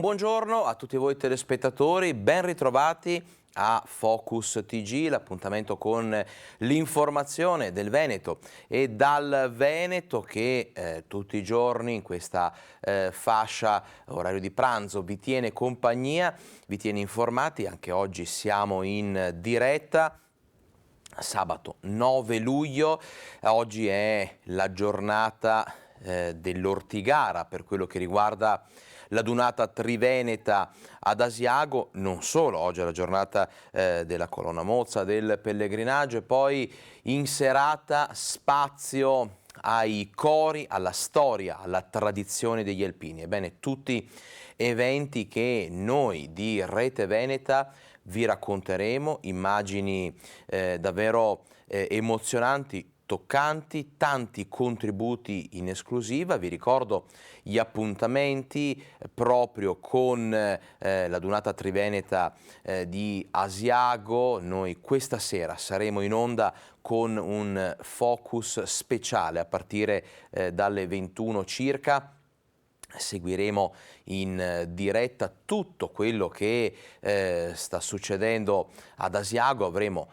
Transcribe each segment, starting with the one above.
Un buongiorno a tutti voi telespettatori, ben ritrovati a Focus TG, l'appuntamento con l'informazione del Veneto e dal Veneto che tutti i giorni in questa fascia orario di pranzo vi tiene compagnia, vi tiene informati. Anche oggi siamo in diretta. Sabato 9 luglio, oggi è la giornata dell'Ortigara per quello che riguarda la Dunata Triveneta ad Asiago. Non solo, oggi è la giornata della colonna mozza, del pellegrinaggio, e poi in serata spazio ai cori, alla storia, alla tradizione degli alpini. Ebbene, tutti eventi che noi di Rete Veneta vi racconteremo, immagini davvero emozionanti, toccanti, tanti contributi in esclusiva. Vi ricordo gli appuntamenti proprio con la Dunata Triveneta di Asiago. Noi questa sera saremo in onda con un focus speciale a partire dalle 21 circa. Seguiremo in diretta tutto quello che sta succedendo ad Asiago. Avremo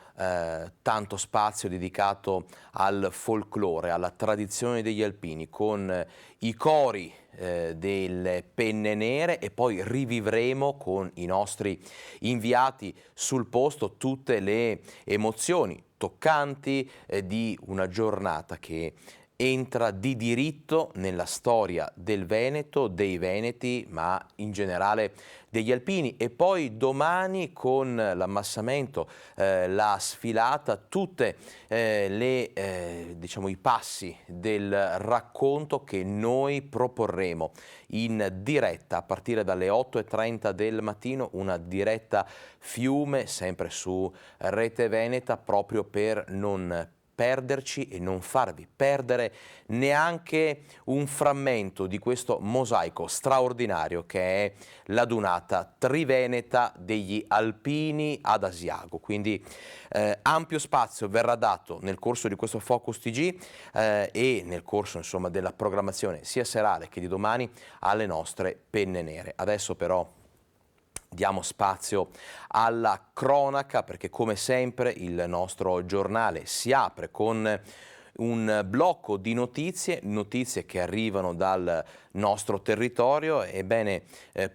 tanto spazio dedicato al folklore, alla tradizione degli alpini, con i cori delle Penne Nere, e poi rivivremo con i nostri inviati sul posto tutte le emozioni toccanti di una giornata che entra di diritto nella storia del Veneto, dei Veneti, ma in generale degli alpini. E poi domani con l'ammassamento, la sfilata, tutte diciamo, i passi del racconto che noi proporremo in diretta a partire dalle 8:30 del mattino, una diretta fiume sempre su Rete Veneta, proprio per non perderci e non farvi perdere neanche un frammento di questo mosaico straordinario che è la Dunata Triveneta degli Alpini ad Asiago. Quindi ampio spazio verrà dato nel corso di questo Focus TG e nel corso, insomma, della programmazione sia serale che di domani alle nostre Penne Nere. Adesso però diamo spazio alla cronaca, perché come sempre il nostro giornale si apre con un blocco di notizie che arrivano dal nostro territorio. Ebbene,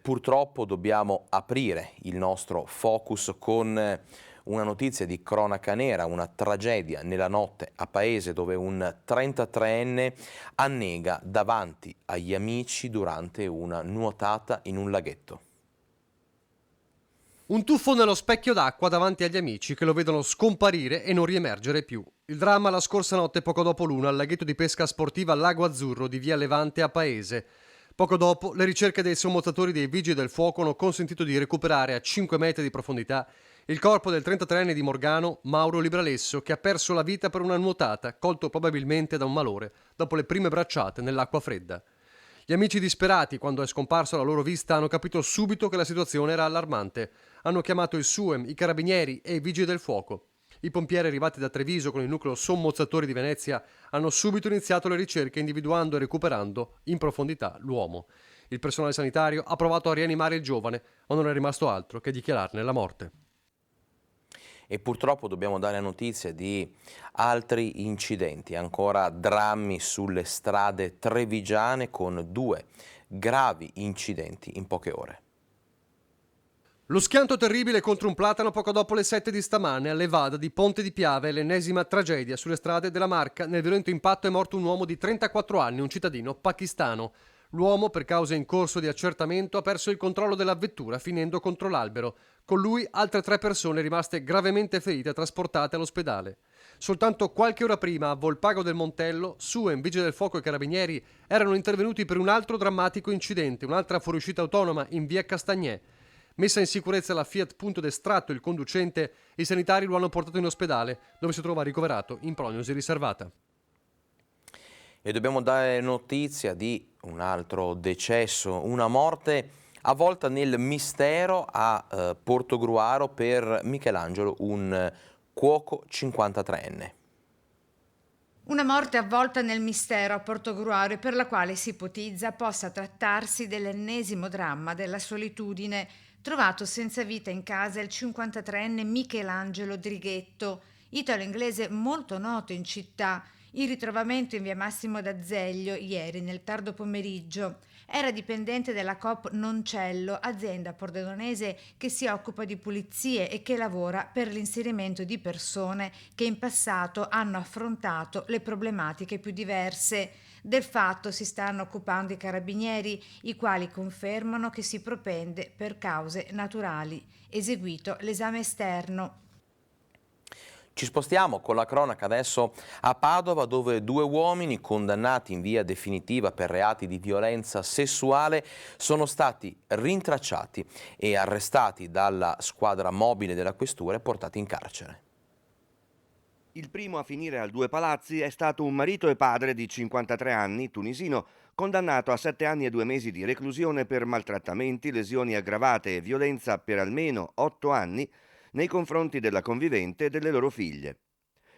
purtroppo dobbiamo aprire il nostro focus con una notizia di cronaca nera, una tragedia nella notte a Paese, dove un 33enne annega davanti agli amici durante una nuotata in un laghetto. Un tuffo nello specchio d'acqua davanti agli amici che lo vedono scomparire e non riemergere più. Il dramma la scorsa notte poco dopo l'una al laghetto di pesca sportiva Lago Azzurro di via Levante a Paese. Poco dopo le ricerche dei sommozzatori dei vigili del fuoco hanno consentito di recuperare a 5 metri di profondità il corpo del 33enne di Morgano, Mauro Libralesso, che ha perso la vita per una nuotata, colto probabilmente da un malore dopo le prime bracciate nell'acqua fredda. Gli amici disperati, quando è scomparso alla loro vista, hanno capito subito che la situazione era allarmante. Hanno chiamato il SUEM, i carabinieri e i vigili del fuoco. I pompieri arrivati da Treviso con il nucleo sommozzatori di Venezia hanno subito iniziato le ricerche, individuando e recuperando in profondità l'uomo. Il personale sanitario ha provato a rianimare il giovane, ma non è rimasto altro che dichiararne la morte. E purtroppo dobbiamo dare notizie di altri incidenti, ancora drammi sulle strade trevigiane, con 2 gravi incidenti in poche ore. Lo schianto terribile contro un platano poco dopo le 7 di stamane alle Vada di Ponte di Piave, l'ennesima tragedia sulle strade della Marca. Nel violento impatto è morto un uomo di 34 anni, un cittadino pakistano. L'uomo, per cause in corso di accertamento, ha perso il controllo della vettura finendo contro l'albero. Con lui altre 3 persone rimaste gravemente ferite e trasportate all'ospedale. Soltanto qualche ora prima, a Volpago del Montello, SUEM, Vigili del Fuoco e Carabinieri erano intervenuti per un altro drammatico incidente, un'altra fuoriuscita autonoma in via Castagnè. Messa in sicurezza la Fiat Punto d'estratto il conducente, i sanitari lo hanno portato in ospedale, dove si trova ricoverato in prognosi riservata. E dobbiamo dare notizia di un altro decesso, una morte avvolta nel mistero a Portogruaro per Michelangelo, un cuoco 53enne. Una morte avvolta nel mistero a Portogruaro, per la quale si ipotizza possa trattarsi dell'ennesimo dramma della solitudine. Trovato senza vita in casa il 53enne Michelangelo Drighetto, italo-inglese molto noto in città. Il ritrovamento in via Massimo d'Azeglio ieri nel tardo pomeriggio. Era dipendente della Coop Noncello, azienda pordenonese che si occupa di pulizie e che lavora per l'inserimento di persone che in passato hanno affrontato le problematiche più diverse. Del fatto si stanno occupando i carabinieri, i quali confermano che si propende per cause naturali. Eseguito l'esame esterno. Ci spostiamo con la cronaca adesso a Padova, dove 2 uomini condannati in via definitiva per reati di violenza sessuale sono stati rintracciati e arrestati dalla squadra mobile della questura e portati in carcere. Il primo a finire al Due Palazzi è stato un marito e padre di 53 anni, tunisino, condannato a 7 anni e 2 mesi di reclusione per maltrattamenti, lesioni aggravate e violenza per almeno 8 anni nei confronti della convivente e delle loro figlie.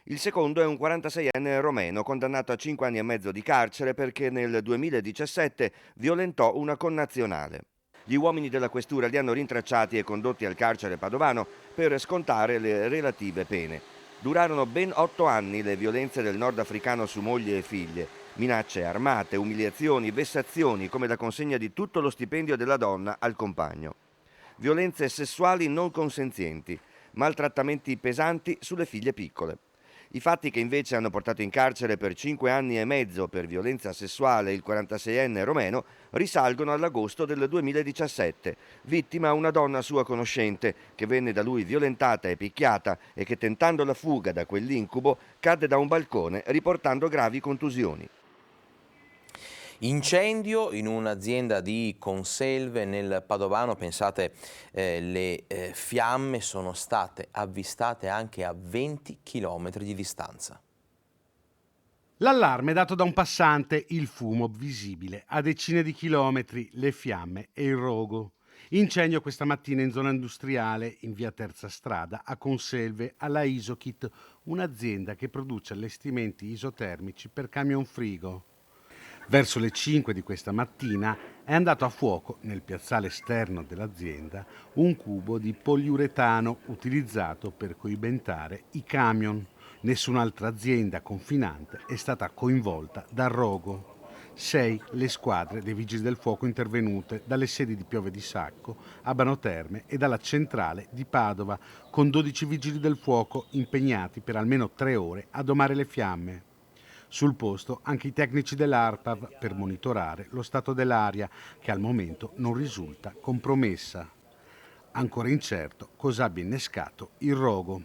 Il secondo è un 46enne romeno condannato a 5 anni e mezzo di carcere perché nel 2017 violentò una connazionale. Gli uomini della questura li hanno rintracciati e condotti al carcere padovano per scontare le relative pene. Durarono ben 8 anni le violenze del nordafricano su moglie e figlie, minacce armate, umiliazioni, vessazioni come la consegna di tutto lo stipendio della donna al compagno. Violenze sessuali non consenzienti, maltrattamenti pesanti sulle figlie piccole. I fatti che invece hanno portato in carcere per 5 anni e mezzo per violenza sessuale il 46enne romeno risalgono all'agosto del 2017, vittima una donna sua conoscente che venne da lui violentata e picchiata e che tentando la fuga da quell'incubo cadde da un balcone riportando gravi contusioni. Incendio in un'azienda di conserve nel Padovano, pensate, le fiamme sono state avvistate anche a 20 km di distanza. L'allarme è dato da un passante, il fumo visibile a decine di chilometri, le fiamme e il rogo. Incendio questa mattina in zona industriale, in via Terza Strada, a Conselve, alla Isokit, un'azienda che produce allestimenti isotermici per camion frigo. Verso le 5 di questa mattina è andato a fuoco, nel piazzale esterno dell'azienda, un cubo di poliuretano utilizzato per coibentare i camion. Nessun'altra azienda confinante è stata coinvolta dal rogo. 6 le squadre dei vigili del fuoco intervenute dalle sedi di Piove di Sacco, Abano Terme e dalla centrale di Padova, con 12 vigili del fuoco impegnati per almeno 3 ore a domare le fiamme. Sul posto anche i tecnici dell'ARPAV per monitorare lo stato dell'aria, che al momento non risulta compromessa. Ancora incerto cosa abbia innescato il rogo.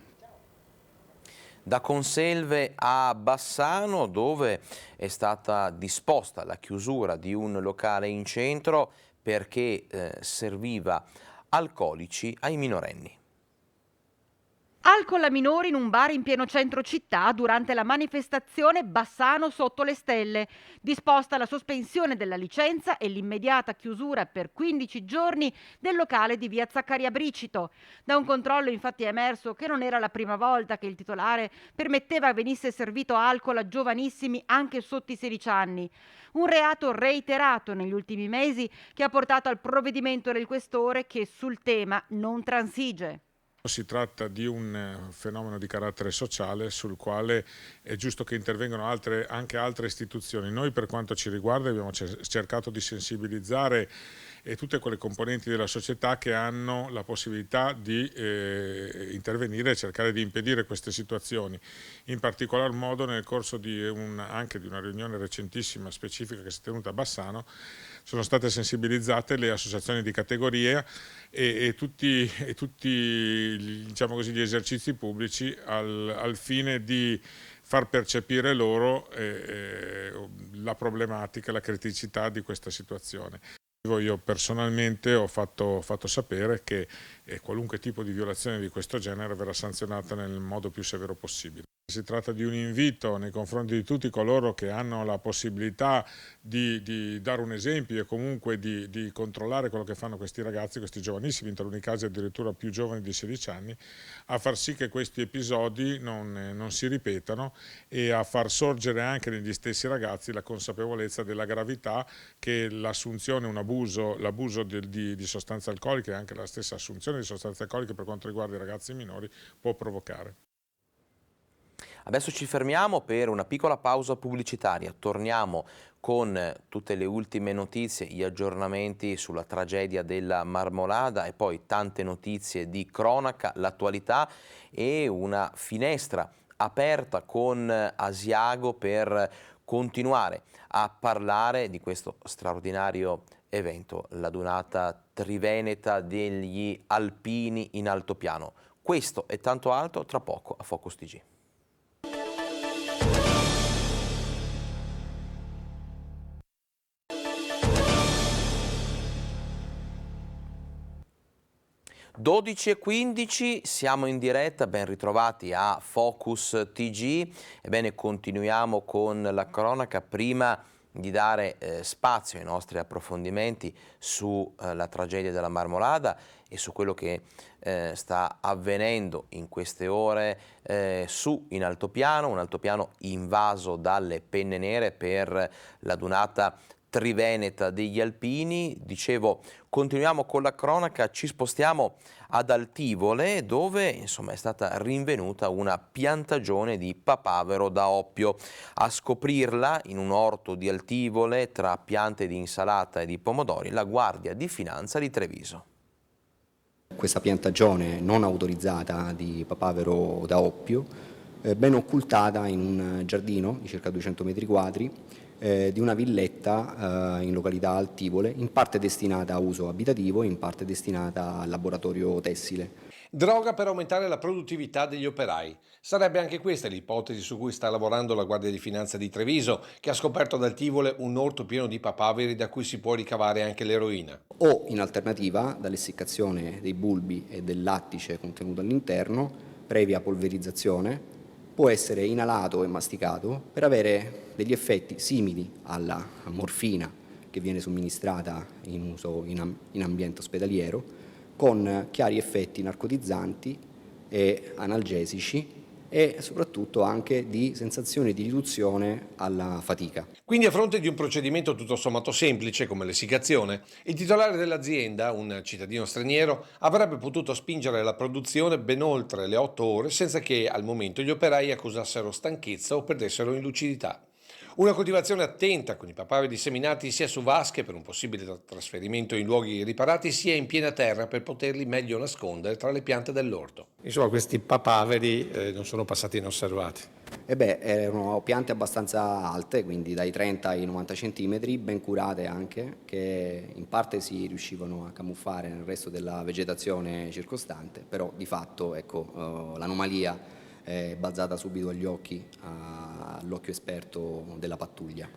Da Conselve a Bassano, dove è stata disposta la chiusura di un locale in centro perché serviva alcolici ai minorenni. Alcol a minori in un bar in pieno centro città durante la manifestazione Bassano sotto le stelle. Disposta la sospensione della licenza e l'immediata chiusura per 15 giorni del locale di via Zaccaria Bricito. Da un controllo infatti è emerso che non era la prima volta che il titolare permetteva venisse servito alcol a giovanissimi anche sotto i 16 anni. Un reato reiterato negli ultimi mesi che ha portato al provvedimento del questore che sul tema non transige. Si tratta di un fenomeno di carattere sociale sul quale è giusto che intervengano anche altre istituzioni. Noi, per quanto ci riguarda, abbiamo cercato di sensibilizzare tutte quelle componenti della società che hanno la possibilità di intervenire e cercare di impedire queste situazioni. In particolar modo nel corso anche di una riunione recentissima specifica che si è tenuta a Bassano sono state sensibilizzate le associazioni di categoria e tutti diciamo così, gli esercizi pubblici al fine di far percepire loro la problematica, la criticità di questa situazione. Io personalmente ho fatto sapere che e qualunque tipo di violazione di questo genere verrà sanzionata nel modo più severo possibile. Si tratta di un invito nei confronti di tutti coloro che hanno la possibilità di dare un esempio e comunque di controllare quello che fanno questi ragazzi, questi giovanissimi, in taluni casi addirittura più giovani di 16 anni, a far sì che questi episodi non si ripetano e a far sorgere anche negli stessi ragazzi la consapevolezza della gravità che l'assunzione, l'abuso di sostanze alcoliche e anche la stessa assunzione di sostanze alcoliche per quanto riguarda i ragazzi minori può provocare. Adesso ci fermiamo per una piccola pausa pubblicitaria, torniamo con tutte le ultime notizie, gli aggiornamenti sulla tragedia della Marmolada e poi tante notizie di cronaca, l'attualità e una finestra aperta con Asiago per continuare a parlare di questo straordinario evento, la Dunata Triveneta degli Alpini in altopiano. Questo e tanto altro tra poco a Focus TG. – 12:15, siamo in diretta, ben ritrovati a Focus TG. Ebbene, continuiamo con la cronaca prima di dare spazio ai nostri approfondimenti sulla tragedia della Marmolada e su quello che sta avvenendo in queste ore in altopiano, un altopiano invaso dalle penne nere per la Dunata Triveneta degli Alpini. Dicevo, continuiamo con la cronaca, ci spostiamo ad Altivole dove insomma è stata rinvenuta una piantagione di papavero da oppio. A scoprirla in un orto di Altivole tra piante di insalata e di pomodori la Guardia di Finanza di Treviso. Questa piantagione non autorizzata di papavero da oppio, ben occultata in un giardino di circa 200 metri quadri di una villetta in località Altivole, in parte destinata a uso abitativo e in parte destinata al laboratorio tessile. Droga per aumentare la produttività degli operai. Sarebbe anche questa l'ipotesi su cui sta lavorando la Guardia di Finanza di Treviso, che ha scoperto ad Altivole un orto pieno di papaveri da cui si può ricavare anche l'eroina. O, in alternativa, dall'essiccazione dei bulbi e del lattice contenuto all'interno, previa polverizzazione, può essere inalato e masticato per avere degli effetti simili alla morfina che viene somministrata in uso in ambiente ospedaliero, con chiari effetti narcotizzanti e analgesici e soprattutto anche di sensazioni di riduzione alla fatica. Quindi, a fronte di un procedimento tutto sommato semplice come l'essiccazione, il titolare dell'azienda, un cittadino straniero, avrebbe potuto spingere la produzione ben oltre le 8 ore senza che al momento gli operai accusassero stanchezza o perdessero in lucidità. Una coltivazione attenta con i papaveri disseminati sia su vasche per un possibile trasferimento in luoghi riparati sia in piena terra per poterli meglio nascondere tra le piante dell'orto. Insomma, questi papaveri non sono passati inosservati. Erano piante abbastanza alte, quindi dai 30 ai 90 centimetri, ben curate anche, che in parte si riuscivano a camuffare nel resto della vegetazione circostante, però di fatto l'anomalia è balzata subito agli occhi all'occhio esperto della pattuglia.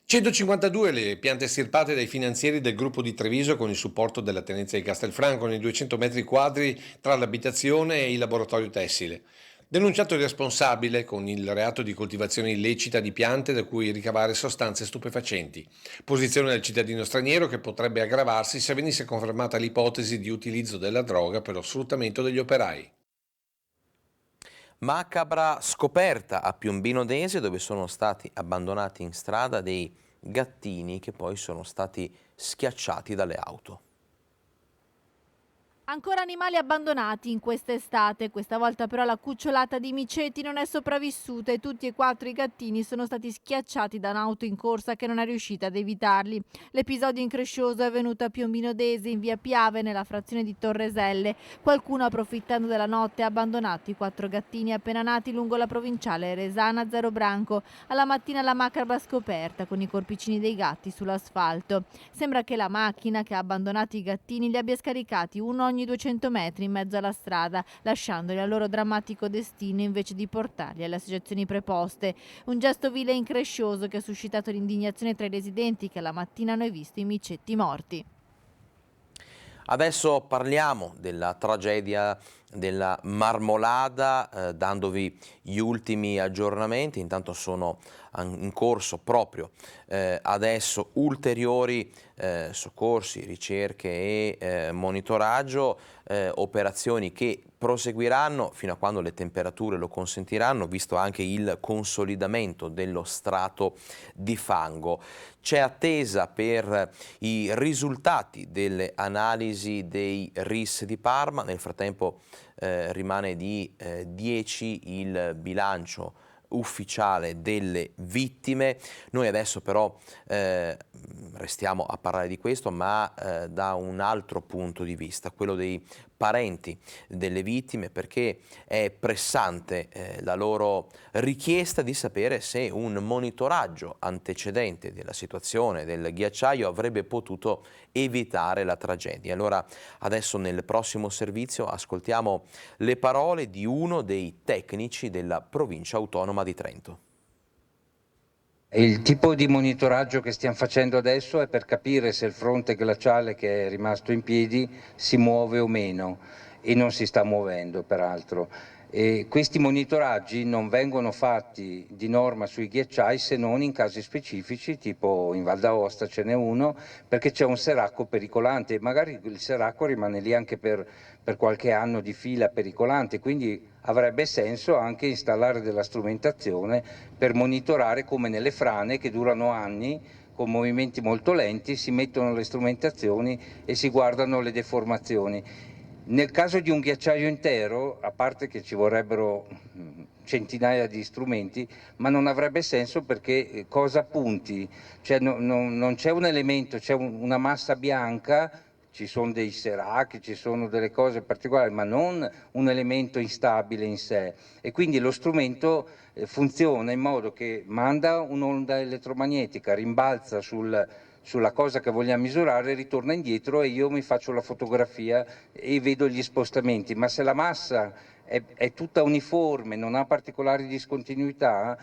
152 le piante estirpate dai finanzieri del gruppo di Treviso con il supporto della tenenza di Castelfranco nei 200 metri quadri tra l'abitazione e il laboratorio tessile. Denunciato il responsabile con il reato di coltivazione illecita di piante da cui ricavare sostanze stupefacenti. Posizione del cittadino straniero che potrebbe aggravarsi se venisse confermata l'ipotesi di utilizzo della droga per lo sfruttamento degli operai. Macabra scoperta a Piombino Dese dove sono stati abbandonati in strada dei gattini che poi sono stati schiacciati dalle auto. Ancora animali abbandonati in quest'estate, questa volta però la cucciolata di miceti non è sopravvissuta e tutti e 4 i gattini sono stati schiacciati da un'auto in corsa che non è riuscita ad evitarli. L'episodio increscioso è avvenuto a Piombino Dese in via Piave nella frazione di Torreselle. Qualcuno approfittando della notte ha abbandonato i 4 gattini appena nati lungo la provinciale Resana Zero Branco. Alla mattina la macabra scoperta con i corpicini dei gatti sull'asfalto. Sembra che la macchina che ha abbandonato i gattini li abbia scaricati uno ogni 200 metri in mezzo alla strada, lasciandoli al loro drammatico destino invece di portarli alle associazioni preposte. Un gesto vile e increscioso che ha suscitato l'indignazione tra i residenti che la mattina hanno visto i micetti morti. Adesso parliamo della tragedia della Marmolada, dandovi gli ultimi aggiornamenti. Intanto sono in corso proprio adesso ulteriori soccorsi, ricerche e monitoraggio, operazioni che proseguiranno fino a quando le temperature lo consentiranno, visto anche il consolidamento dello strato di fango. C'è attesa per i risultati delle analisi dei RIS di Parma. Nel frattempo rimane di 10 il bilancio ufficiale delle vittime. Noi adesso però restiamo a parlare di questo, ma da un altro punto di vista, quello dei parenti delle vittime, perché è pressante la loro richiesta di sapere se un monitoraggio antecedente della situazione del ghiacciaio avrebbe potuto evitare la tragedia. Allora adesso nel prossimo servizio ascoltiamo le parole di uno dei tecnici della provincia autonoma di Trento. Il tipo di monitoraggio che stiamo facendo adesso è per capire se il fronte glaciale che è rimasto in piedi si muove o meno, e non si sta muovendo peraltro. E questi monitoraggi non vengono fatti di norma sui ghiacciai se non in casi specifici, tipo in Val d'Aosta ce n'è uno, perché c'è un seracco pericolante e magari il seracco rimane lì anche per qualche anno di fila pericolante, quindi avrebbe senso anche installare della strumentazione per monitorare, come nelle frane che durano anni, con movimenti molto lenti, si mettono le strumentazioni e si guardano le deformazioni. Nel caso di un ghiacciaio intero, a parte che ci vorrebbero centinaia di strumenti, ma non avrebbe senso, perché cosa punti? Cioè non c'è un elemento, c'è una massa bianca, ci sono dei seracchi, ci sono delle cose particolari, ma non un elemento instabile in sé. E quindi lo strumento funziona in modo che manda un'onda elettromagnetica, rimbalza sulla cosa che vogliamo misurare, ritorna indietro e io mi faccio la fotografia e vedo gli spostamenti. Ma se la massa è tutta uniforme, non ha particolari discontinuità,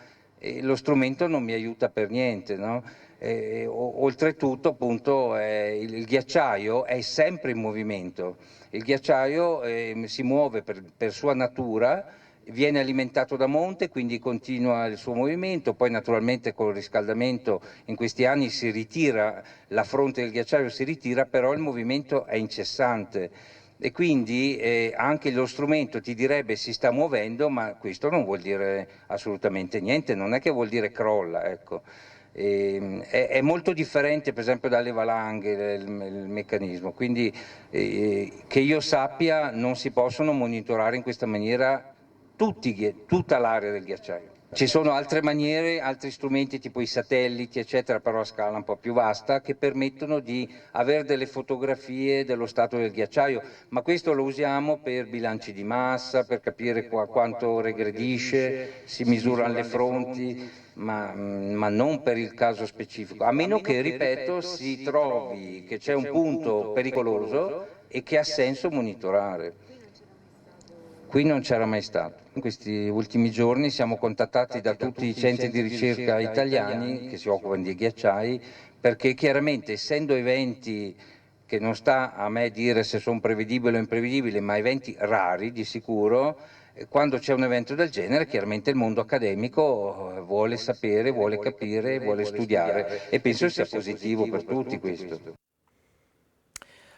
lo strumento non mi aiuta per niente, no? Oltretutto, appunto, il ghiacciaio è sempre in movimento. Il ghiacciaio si muove per sua natura, viene alimentato da monte, quindi continua il suo movimento. Poi naturalmente col riscaldamento in questi anni si ritira, la fronte del ghiacciaio si ritira, però il movimento è incessante. E quindi anche lo strumento ti direbbe si sta muovendo, ma questo non vuol dire assolutamente niente, non è che vuol dire crolla, ecco. È molto differente per esempio dalle valanghe il meccanismo, quindi che io sappia non si possono monitorare in questa maniera tutta l'area del ghiacciaio. Ci sono altre maniere, altri strumenti tipo i satelliti eccetera, però a scala un po' più vasta, che permettono di avere delle fotografie dello stato del ghiacciaio, ma questo lo usiamo per bilanci di massa, per capire quanto regredisce, si misurano le fronti, ma non per il caso specifico, a meno che, ripeto, si trovi che c'è un punto pericoloso e che ha senso monitorare. Qui non c'era mai stato. In questi ultimi giorni siamo contattati da tutti i centri di ricerca italiani che si occupano di ghiacciai, perché chiaramente, essendo eventi che non sta a me dire se sono prevedibili o imprevedibili, ma eventi rari di sicuro, quando c'è un evento del genere chiaramente il mondo accademico vuole sapere, vuole capire, vuole studiare, e penso sia positivo per tutti questo.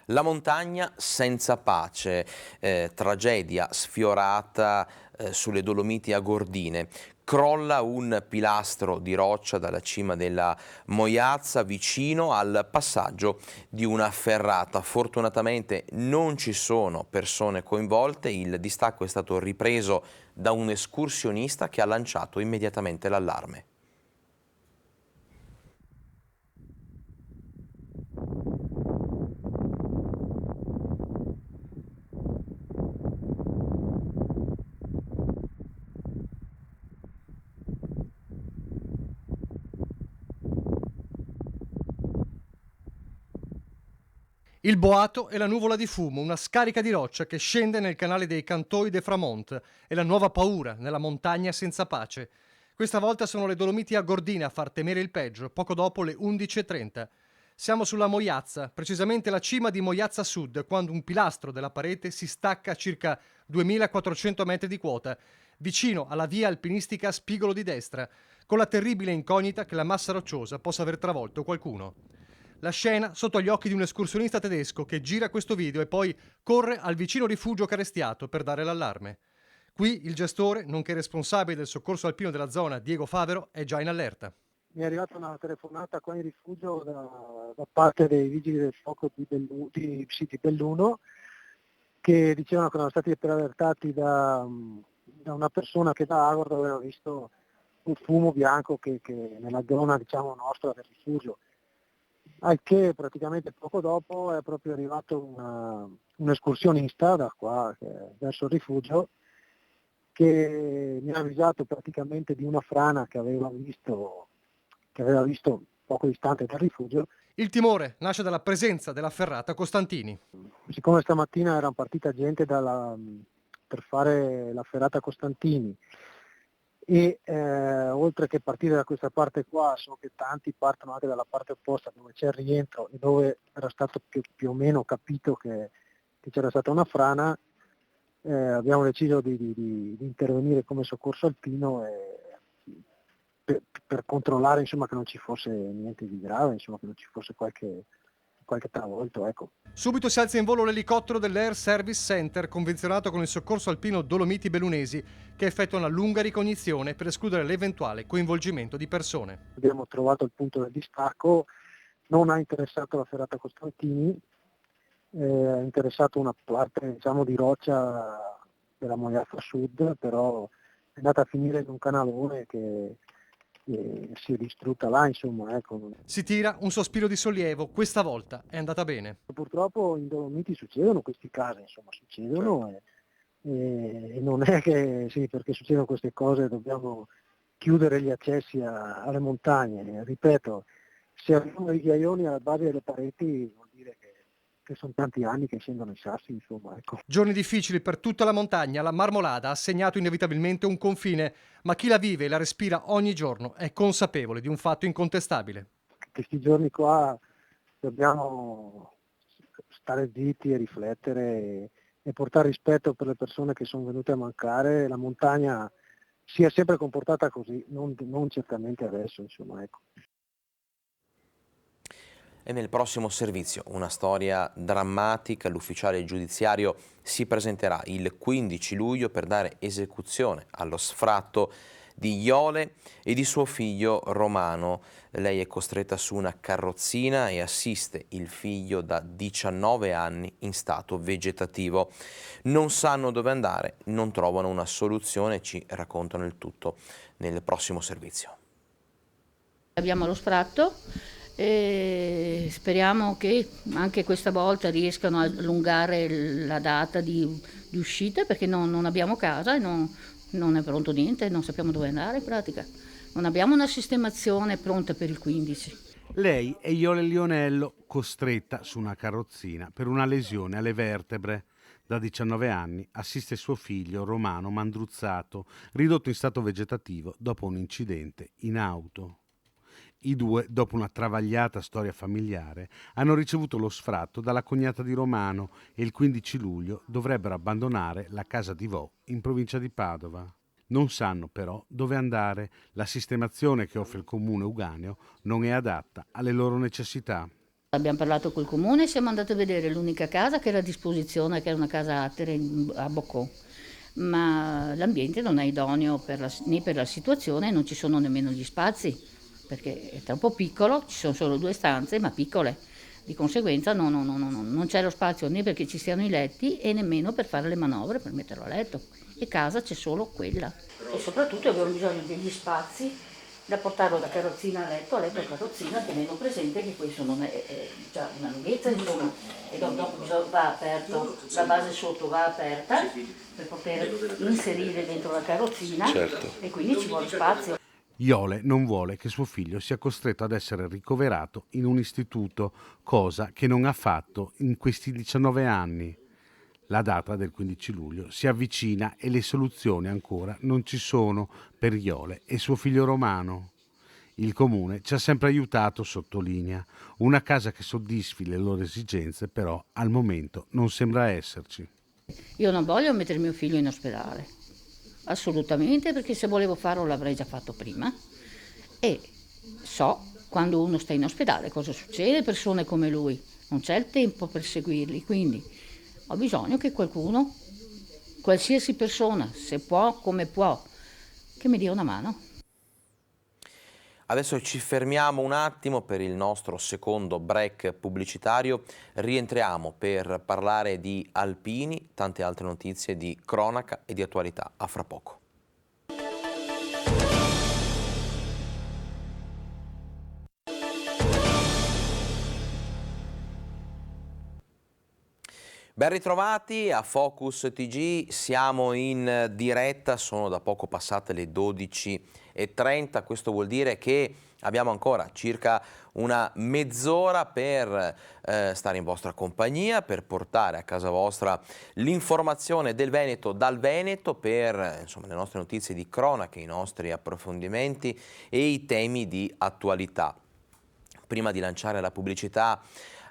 La montagna senza pace, tragedia sfiorata sulle Dolomiti Agordine. Crolla un pilastro di roccia dalla cima della Moiazza vicino al passaggio di una ferrata. Fortunatamente non ci sono persone coinvolte, il distacco è stato ripreso da un escursionista che ha lanciato immediatamente l'allarme. Il boato è la nuvola di fumo, una scarica di roccia che scende nel canale dei Cantoi de Framont. È la nuova paura nella montagna senza pace. Questa volta sono le Dolomiti Agordine a far temere il peggio, poco dopo le 11:30. Siamo sulla Moiazza, precisamente la cima di Moiazza Sud, quando un pilastro della parete si stacca a circa 2400 metri di quota, vicino alla via alpinistica Spigolo di Destra, con la terribile incognita che la massa rocciosa possa aver travolto qualcuno. La scena sotto gli occhi di un escursionista tedesco che gira questo video e poi corre al vicino rifugio Carestiato per dare l'allarme. Qui il gestore, nonché responsabile del soccorso alpino della zona, Diego Favero, è già in allerta. Mi è arrivata una telefonata qua in rifugio da parte dei vigili del fuoco di Belluno, che dicevano che erano stati allertati da una persona che da Agordo aveva visto un fumo bianco che nella zona, diciamo, nostra del rifugio. Al che praticamente poco dopo è proprio arrivato un escursionista da qua verso il rifugio, che mi ha avvisato praticamente di una frana che aveva visto poco distante dal rifugio. Il timore nasce dalla presenza della ferrata Costantini. Siccome stamattina era partita gente per fare la ferrata Costantini e oltre che partire da questa parte qua, so che tanti partono anche dalla parte opposta dove c'è il rientro e dove era stato più o meno capito che c'era stata una frana, abbiamo deciso di intervenire come soccorso alpino per controllare, insomma, che non ci fosse niente di grave, insomma, che non ci fosse qualche travolto, ecco. Subito si alza in volo l'elicottero dell'Air Service Center, convenzionato con il soccorso alpino Dolomiti Bellunesi, che effettua una lunga ricognizione per escludere l'eventuale coinvolgimento di persone. Abbiamo trovato il punto del distacco, non ha interessato la ferrata Costantini, ha interessato una parte, diciamo, di roccia della Moiazza Sud, però è andata a finire in un canalone che si è distrutta là, insomma, ecco. Si tira un sospiro di sollievo, questa volta è andata bene. Purtroppo in Dolomiti succedono questi casi, insomma, succedono, certo. E non è che sì, perché succedono queste cose dobbiamo chiudere gli accessi alle montagne. Ripeto, se abbiamo i ghiaioni alla base delle pareti vuol dire che sono tanti anni che scendono i sassi, insomma, ecco. Giorni difficili per tutta la montagna, la Marmolada ha segnato inevitabilmente un confine, ma chi la vive e la respira ogni giorno è consapevole di un fatto incontestabile. Questi giorni qua dobbiamo stare zitti e riflettere e portare rispetto per le persone che sono venute a mancare. La montagna si è sempre comportata così, non certamente adesso, insomma, ecco. E nel prossimo servizio una storia drammatica. L'ufficiale giudiziario si presenterà il 15 luglio per dare esecuzione allo sfratto di Iole e di suo figlio Romano. Lei è costretta su una carrozzina e assiste il figlio da 19 anni in stato vegetativo. Non sanno dove andare, non trovano una soluzione, ci raccontano il tutto nel prossimo servizio. Abbiamo lo sfratto e speriamo che anche questa volta riescano a allungare la data di uscita, perché non abbiamo casa e non è pronto niente, non sappiamo dove andare in pratica. Non abbiamo una sistemazione pronta per il 15. Lei è Iole Lionello, costretta su una carrozzina per una lesione alle vertebre. Da 19 anni assiste suo figlio Romano Mandruzzato, ridotto in stato vegetativo dopo un incidente in auto. I due, dopo una travagliata storia familiare, hanno ricevuto lo sfratto dalla cognata di Romano e il 15 luglio dovrebbero abbandonare la casa di Vo in provincia di Padova. Non sanno però dove andare. La sistemazione che offre il comune uganeo non è adatta alle loro necessità. Abbiamo parlato col comune e siamo andati a vedere l'unica casa che era a disposizione, che è una casa attere a Boccò. Ma l'ambiente non è idoneo né per la situazione, non ci sono nemmeno gli spazi, perché è troppo piccolo, ci sono solo 2 stanze ma piccole, di conseguenza non c'è lo spazio né perché ci siano i letti e nemmeno per fare le manovre, per metterlo a letto, e casa c'è solo quella. E soprattutto abbiamo bisogno degli spazi da portarlo da carrozzina a letto a carrozzina, tenendo presente che questo non è già una lunghezza, insomma, e dopo va aperto, la base sotto va aperta per poter inserire dentro la carrozzina, certo. E quindi ci vuole spazio. Iole non vuole che suo figlio sia costretto ad essere ricoverato in un istituto, cosa che non ha fatto in questi 19 anni. La data del 15 luglio si avvicina e le soluzioni ancora non ci sono per Iole e suo figlio Romano. Il Comune ci ha sempre aiutato, sottolinea. Una casa che soddisfi le loro esigenze, però, al momento non sembra esserci. Io non voglio mettere mio figlio in ospedale, assolutamente, perché se volevo farlo l'avrei già fatto prima. E so, quando uno sta in ospedale, cosa succede? Persone come lui, non c'è il tempo per seguirli, quindi ho bisogno che qualcuno, qualsiasi persona, se può, come può, che mi dia una mano. Adesso ci fermiamo un attimo per il nostro secondo break pubblicitario, rientriamo per parlare di alpini, tante altre notizie di cronaca e di attualità. A fra poco. Ben ritrovati a Focus TG, siamo in diretta, sono da poco passate le 12:30, questo vuol dire che abbiamo ancora circa una mezz'ora per stare in vostra compagnia, per portare a casa vostra l'informazione del Veneto dal Veneto, per insomma, le nostre notizie di cronaca, i nostri approfondimenti e i temi di attualità. Prima di lanciare la pubblicità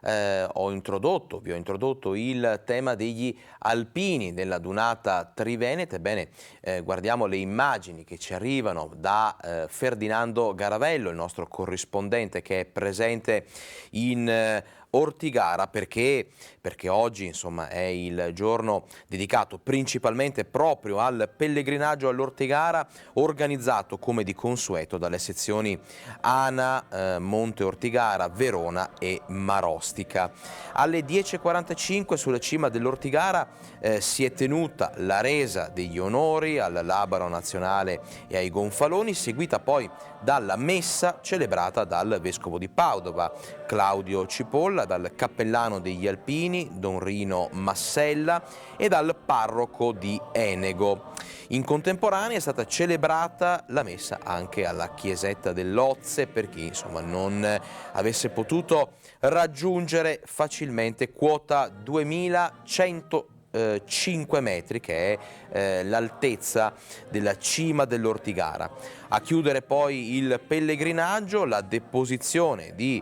vi ho introdotto il tema degli alpini della Dunata Triveneta. Ebbene, guardiamo le immagini che ci arrivano da Ferdinando Garavello, il nostro corrispondente che è presente in Ortigara, perché oggi insomma è il giorno dedicato principalmente proprio al pellegrinaggio all'Ortigara, organizzato come di consueto dalle sezioni Ana, Monte Ortigara, Verona e Marostica. Alle 10:45 sulla cima dell'Ortigara si è tenuta la resa degli onori al Labaro Nazionale e ai Gonfaloni, seguita poi dalla messa celebrata dal vescovo di Padova, Claudio Cipolla, dal cappellano degli alpini, Don Rino Massella, e dal parroco di Enego. In contemporanea è stata celebrata la messa anche alla chiesetta dell'Ozze per chi insomma non avesse potuto raggiungere facilmente quota 2105 metri, che è l'altezza della cima dell'Ortigara. A chiudere poi il pellegrinaggio la deposizione di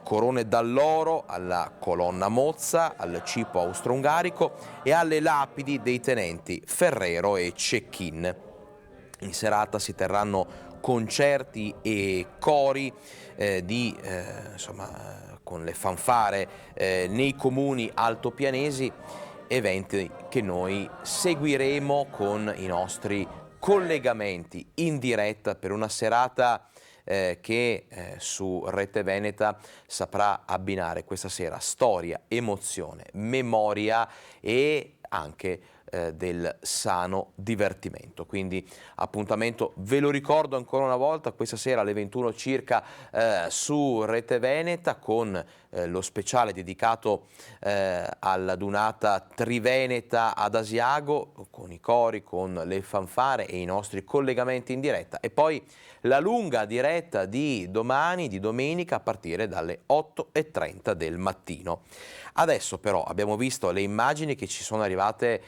corone d'alloro alla colonna Mozza, al cipo austro-ungarico e alle lapidi dei tenenti Ferrero e Cecchin. In serata si terranno concerti e cori con le fanfare nei comuni altopianesi, eventi che noi seguiremo con i nostri collegamenti in diretta per una serata che su Rete Veneta saprà abbinare questa sera storia, emozione, memoria e anche del sano divertimento. Quindi appuntamento, ve lo ricordo ancora una volta, questa sera alle 21 circa su Rete Veneta, con lo speciale dedicato alla Dunata Triveneta ad Asiago, con i cori, con le fanfare e i nostri collegamenti in diretta, e poi la lunga diretta di domani, di domenica, a partire dalle 8:30 del mattino. Adesso però abbiamo visto le immagini che ci sono arrivate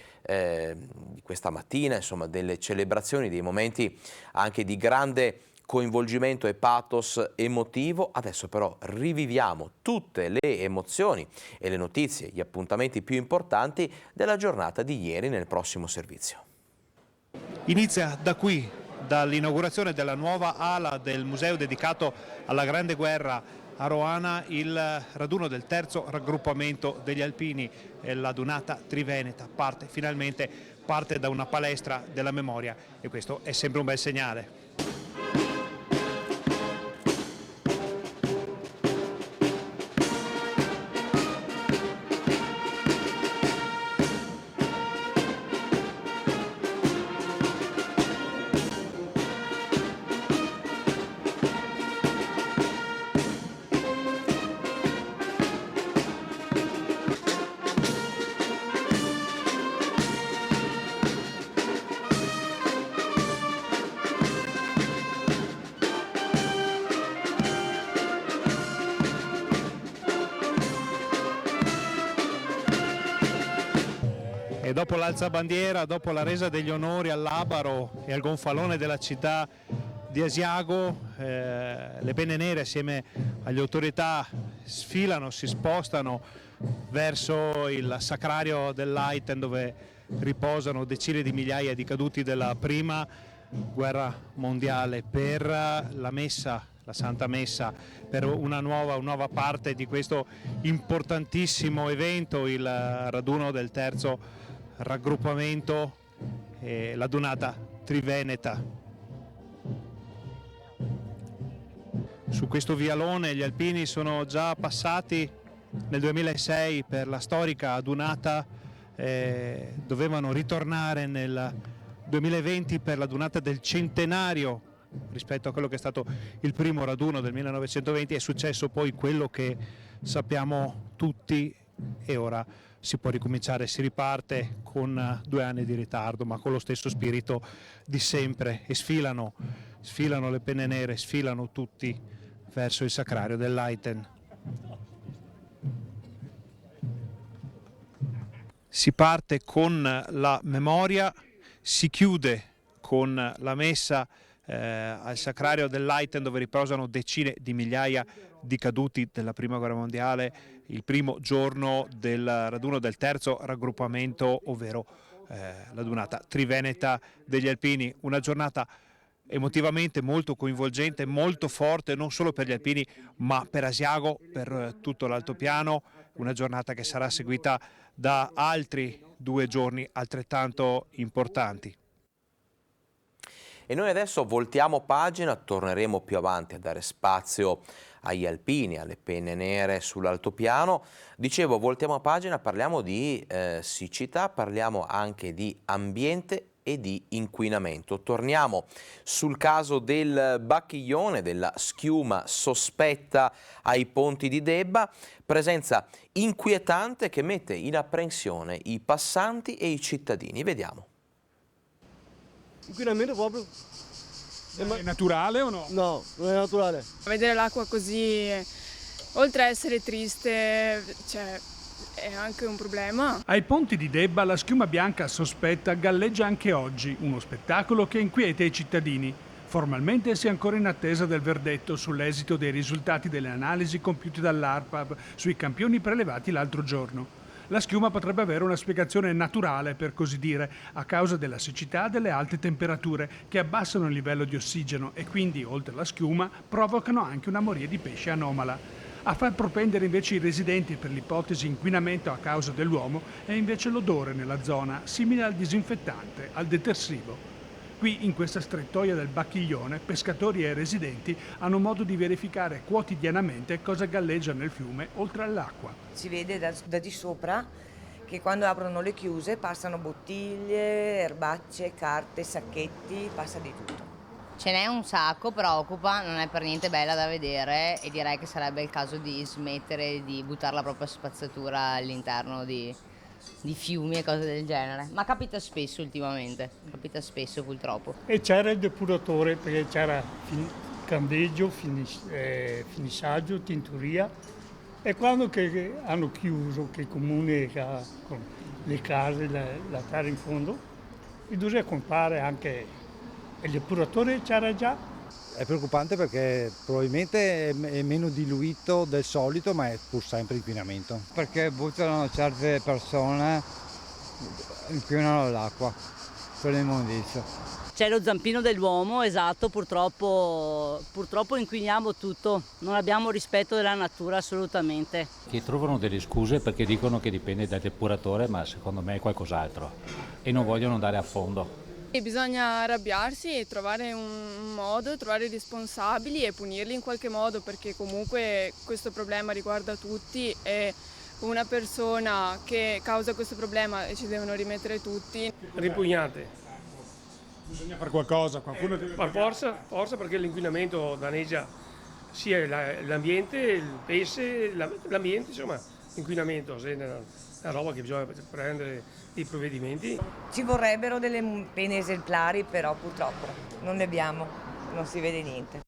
questa mattina, insomma, delle celebrazioni, dei momenti anche di grande coinvolgimento e pathos emotivo. Adesso però riviviamo tutte le emozioni e le notizie, gli appuntamenti più importanti della giornata di ieri nel prossimo servizio. Inizia da qui, dall'inaugurazione della nuova ala del museo dedicato alla Grande Guerra a Roana, il raduno del terzo raggruppamento degli alpini, la Dunata Triveneta finalmente parte da una palestra della memoria, e questo è sempre un bel segnale. E dopo l'alzabandiera, dopo la resa degli onori al Labaro e al gonfalone della città, di Asiago, le penne nere assieme alle autorità sfilano, si spostano verso il sacrario dell'Aiten, dove riposano decine di migliaia di caduti della prima guerra mondiale, per la messa, la Santa Messa, per una nuova parte di questo importantissimo evento, il raduno del terzo raggruppamento, la Donata Triveneta. Su questo vialone gli alpini sono già passati nel 2006 per la storica adunata, dovevano ritornare nel 2020 per la adunata del centenario rispetto a quello che è stato il primo raduno del 1920. È successo poi quello che sappiamo tutti e ora si può ricominciare, si riparte con 2 anni di ritardo, ma con lo stesso spirito di sempre, e sfilano le penne nere, sfilano tutti verso il sacrario dell'Aiten. Si parte con la memoria, si chiude con la messa al sacrario dell'Aiten, dove riposano decine di migliaia di caduti della prima guerra mondiale, il primo giorno del raduno del terzo raggruppamento, ovvero la Donata Triveneta degli alpini. Una giornata emotivamente molto coinvolgente, molto forte, non solo per gli alpini ma per Asiago, per tutto l'altopiano. Una giornata che sarà seguita da altri 2 giorni altrettanto importanti. E noi adesso voltiamo pagina, torneremo più avanti a dare spazio agli alpini, alle penne nere sull'altopiano. Dicevo, voltiamo pagina, parliamo di siccità, parliamo anche di ambiente e di inquinamento. Torniamo sul caso del Bacchiglione, della schiuma sospetta ai ponti di Debba, presenza inquietante che mette in apprensione i passanti e i cittadini. Vediamo. Inquinamento proprio. È naturale o no? No, non è naturale. Vedere l'acqua così, oltre a essere triste, cioè, è anche un problema. Ai ponti di Debba la schiuma bianca sospetta galleggia anche oggi, uno spettacolo che inquieta i cittadini. Formalmente si è ancora in attesa del verdetto sull'esito dei risultati delle analisi compiute dall'ARPAB sui campioni prelevati l'altro giorno. La schiuma potrebbe avere una spiegazione naturale, per così dire, a causa della siccità e delle alte temperature che abbassano il livello di ossigeno e quindi, oltre alla schiuma, provocano anche una moria di pesce anomala. A far propendere invece i residenti per l'ipotesi inquinamento a causa dell'uomo è invece l'odore nella zona, simile al disinfettante, al detersivo. Qui, in questa strettoia del Bacchiglione, pescatori e residenti hanno modo di verificare quotidianamente cosa galleggia nel fiume oltre all'acqua. Si vede da di sopra che quando aprono le chiuse passano bottiglie, erbacce, carte, sacchetti, passa di tutto. Ce n'è un sacco, preoccupa, non è per niente bella da vedere e direi che sarebbe il caso di smettere di buttare la propria spazzatura all'interno di fiumi e cose del genere, ma capita spesso ultimamente, capita spesso purtroppo. E c'era il depuratore perché c'era cambeggio, finissaggio, tintoria, e quando che hanno chiuso, che il comune con le case, la terra in fondo, bisogna comprare anche il depuratore, c'era già. È preoccupante perché probabilmente è meno diluito del solito, ma è pur sempre inquinamento. Perché buttano certe persone, inquinano l'acqua per l'immondizia. C'è lo zampino dell'uomo, esatto, purtroppo inquiniamo tutto, non abbiamo rispetto della natura assolutamente. Che trovano delle scuse perché dicono che dipende dal depuratore, ma secondo me è qualcos'altro e non vogliono andare a fondo. E bisogna arrabbiarsi e trovare un modo, trovare i responsabili e punirli in qualche modo, perché comunque questo problema riguarda tutti e una persona che causa questo problema e ci devono rimettere tutti. Ripugnante. Bisogna fare qualcosa, qualcuno deve... Ma forza perché l'inquinamento danneggia sia l'ambiente, il pesce, l'ambiente, insomma, l'inquinamento è una roba che bisogna prendere i provvedimenti. Ci vorrebbero delle pene esemplari, però purtroppo non ne abbiamo, non si vede niente.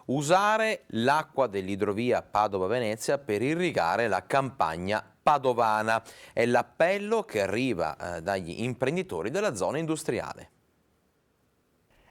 Usare l'acqua dell'idrovia Padova-Venezia per irrigare la campagna padovana è l'appello che arriva dagli imprenditori della zona industriale.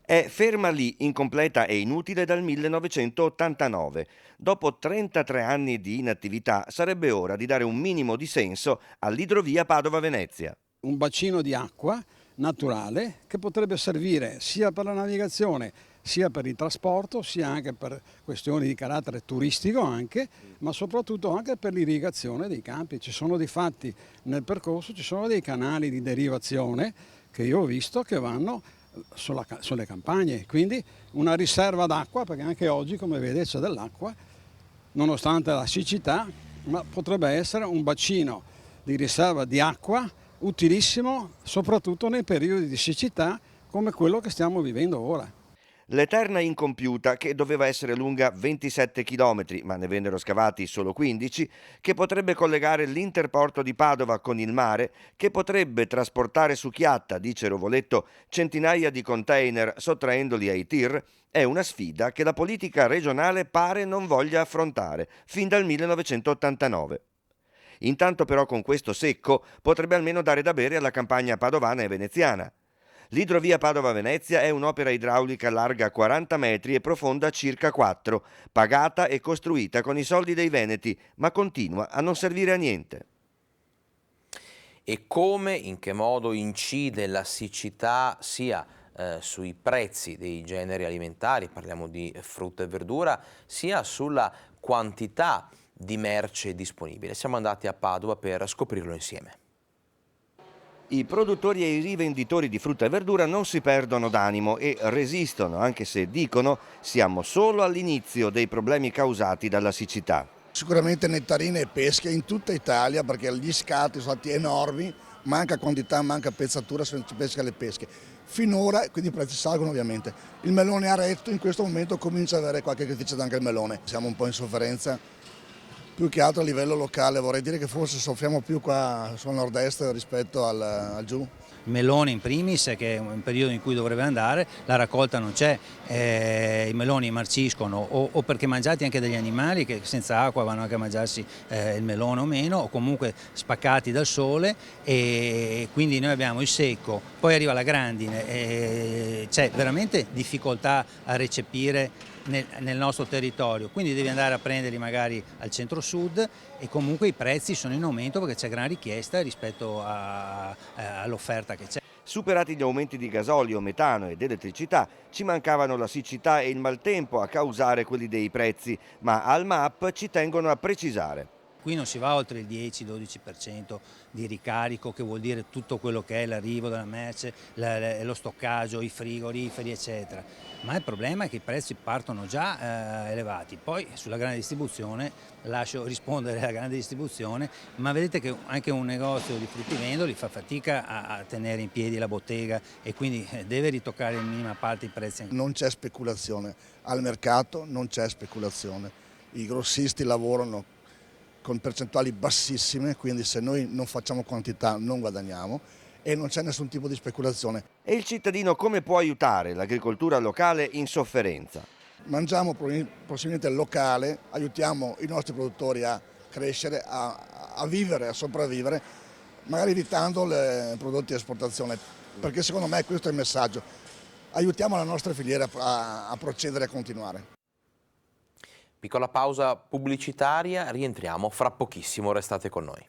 È ferma lì, incompleta e inutile dal 1989. Dopo 33 anni di inattività sarebbe ora di dare un minimo di senso all'idrovia Padova-Venezia. Un bacino di acqua naturale che potrebbe servire sia per la navigazione, sia per il trasporto, sia anche per questioni di carattere turistico anche, ma soprattutto anche per l'irrigazione dei campi. Ci sono dei fatti nel percorso, ci sono dei canali di derivazione che io ho visto che vanno sulle campagne, quindi una riserva d'acqua, perché anche oggi, come vede, c'è dell'acqua, nonostante la siccità, ma potrebbe essere un bacino di riserva di acqua utilissimo, soprattutto nei periodi di siccità come quello che stiamo vivendo ora. L'eterna incompiuta, che doveva essere lunga 27 km, ma ne vennero scavati solo 15, che potrebbe collegare l'interporto di Padova con il mare, che potrebbe trasportare su Chiatta, dice Rovoletto, centinaia di container sottraendoli ai tir, è una sfida che la politica regionale pare non voglia affrontare, fin dal 1989. Intanto però con questo secco potrebbe almeno dare da bere alla campagna padovana e veneziana. L'idrovia Padova-Venezia è un'opera idraulica larga 40 metri e profonda circa 4, pagata e costruita con i soldi dei veneti, ma continua a non servire a niente. E come, in che modo incide la siccità sia sui prezzi dei generi alimentari, parliamo di frutta e verdura, sia sulla quantità di merce disponibile. Siamo andati a Padova per scoprirlo insieme. I produttori e i rivenditori di frutta e verdura non si perdono d'animo e resistono, anche se dicono siamo solo all'inizio dei problemi causati dalla siccità. Sicuramente nettarine e pesche in tutta Italia, perché gli scatti sono stati enormi, manca quantità, manca pezzatura se non si pesca le pesche. Finora, quindi i prezzi salgono ovviamente. Il melone a retto in questo momento comincia ad avere qualche criticità anche il melone. Siamo un po' in sofferenza. Più che altro a livello locale, vorrei dire che forse soffriamo più qua sul nord-est rispetto al giù. Il melone in primis, che è un periodo in cui dovrebbe andare, la raccolta non c'è, i meloni marciscono o perché mangiati anche dagli animali che senza acqua vanno anche a mangiarsi il melone o meno, o comunque spaccati dal sole, e quindi noi abbiamo il secco, poi arriva la grandine, c'è veramente difficoltà a recepire nel nostro territorio, quindi devi andare a prenderli magari al centro-sud e comunque i prezzi sono in aumento perché c'è gran richiesta rispetto all'offerta che c'è. Superati gli aumenti di gasolio, metano ed elettricità, ci mancavano la siccità e il maltempo a causare quelli dei prezzi, ma al MAP ci tengono a precisare. Qui non si va oltre il 10-12% di ricarico, che vuol dire tutto quello che è l'arrivo della merce, lo stoccaggio, i frigoriferi eccetera. Ma il problema è che i prezzi partono già elevati, poi sulla grande distribuzione lascio rispondere alla grande distribuzione, ma vedete che anche un negozio di fruttivendoli fa fatica a tenere in piedi la bottega e quindi deve ritoccare in minima parte i prezzi. Non c'è speculazione, al mercato non c'è speculazione, i grossisti lavorano con percentuali bassissime, quindi se noi non facciamo quantità non guadagniamo e non c'è nessun tipo di speculazione. E il cittadino come può aiutare l'agricoltura locale in sofferenza? Mangiamo possibilmente locale, aiutiamo i nostri produttori a crescere, a vivere, a sopravvivere, magari evitando i prodotti di esportazione, perché secondo me questo è il messaggio. Aiutiamo la nostra filiera a procedere e a continuare. Piccola pausa pubblicitaria, rientriamo fra pochissimo, restate con noi.